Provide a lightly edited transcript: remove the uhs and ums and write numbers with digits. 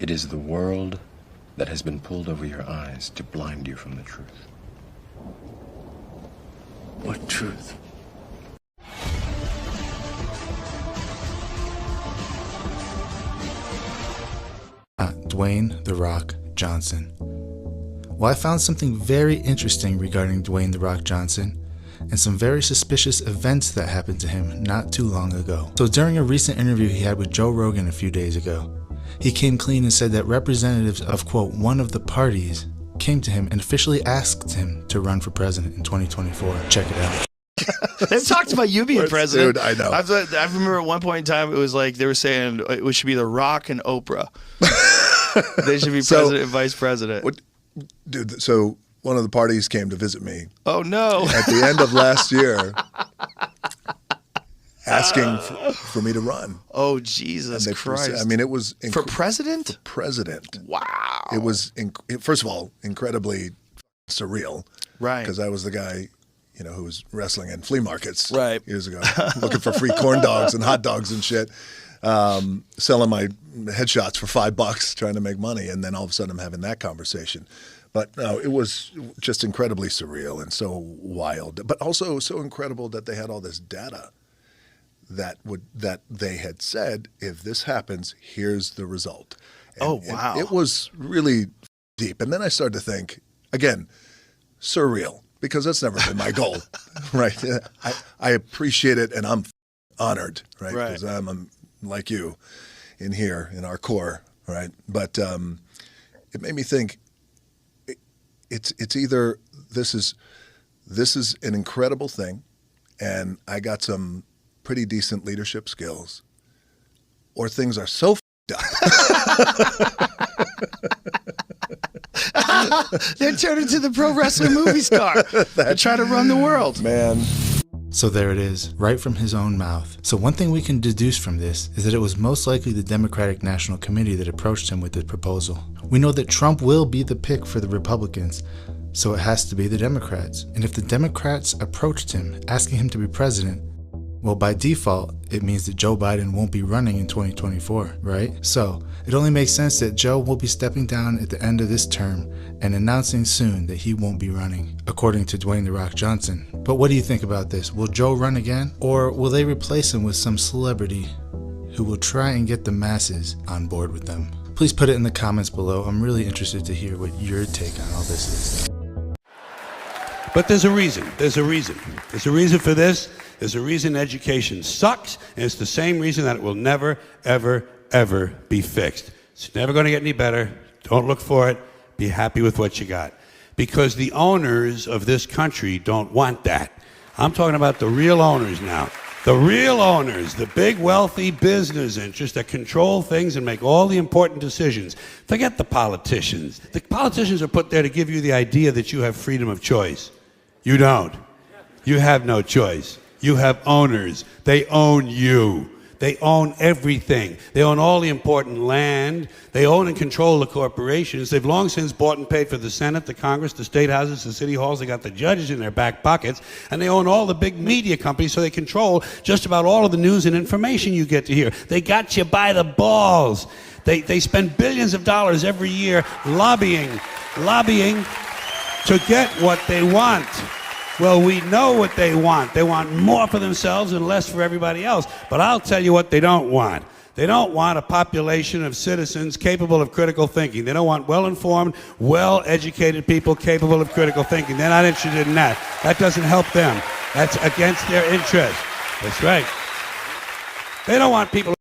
It is the world that has been pulled over your eyes to blind you from the truth. What truth? Dwayne "The Rock" Johnson. Well, I found something very interesting regarding Dwayne "The Rock" Johnson and some very suspicious events that happened to him not too long ago. So during a recent interview he had with Joe Rogan a few days ago, he came clean and said that representatives of, quote, one of the parties came to him and officially asked him to run for president in 2024. Check it out. They've talked about you being president. Dude, I know. I remember at one point in time, it was like they were saying it should be The Rock and Oprah. They should be president and vice president. Dude, so one of the parties came to visit me. Oh, no. At the end of last year, asking for me to run. Oh, Jesus Christ. I mean, it was... For president? For president. Wow. It was, first of all, incredibly surreal. Right. Because I was the guy, who was wrestling in flea markets years ago, looking for free corn dogs and hot dogs and shit, selling my headshots for $5, trying to make money, and then all of a sudden I'm having that conversation. But no, it was just incredibly surreal and so wild, but also so incredible that they had all this data that they had said, if this happens, here's the result. And, wow. It was really deep. And then I started to think, again, surreal, because that's never been my goal, right? I appreciate it, and I'm honored, right? Because I'm like you in here, in our core, right? But it made me think, it's either this is an incredible thing, and I got some pretty decent leadership skills, or things are so up. They're turning into the pro wrestling movie star. They're trying to run the world. Man. So there it is, right from his own mouth. So one thing we can deduce from this is that it was most likely the Democratic National Committee that approached him with the proposal. We know that Trump will be the pick for the Republicans, so it has to be the Democrats. And if the Democrats approached him, asking him to be president, well, by default, it means that Joe Biden won't be running in 2024, right? So it only makes sense that Joe will be stepping down at the end of this term and announcing soon that he won't be running, according to Dwayne "The Rock" Johnson. But what do you think about this? Will Joe run again? Or will they replace him with some celebrity who will try and get the masses on board with them? Please put it in the comments below. I'm really interested to hear what your take on all this is. But there's a reason. There's a reason. There's a reason for this. There's a reason education sucks, and it's the same reason that it will never, ever, ever be fixed. It's never going to get any better. Don't look for it. Be happy with what you got. Because the owners of this country don't want that. I'm talking about the real owners now. The real owners, the big wealthy business interests that control things and make all the important decisions. Forget the politicians. The politicians are put there to give you the idea that you have freedom of choice. You don't. You have no choice. You have owners. They own you. They own everything. They own all the important land. They own and control the corporations. They've long since bought and paid for the Senate, the Congress, the state houses, the city halls. They got the judges in their back pockets. And they own all the big media companies, so they control just about all of the news and information you get to hear. They got you by the balls. They spend billions of dollars every year lobbying to get what they want. Well, we know what they want. They want more for themselves and less for everybody else. But I'll tell you what they don't want. They don't want a population of citizens capable of critical thinking. They don't want well-informed, well-educated people capable of critical thinking. They're not interested in that. That doesn't help them. That's against their interest. That's right. They don't want people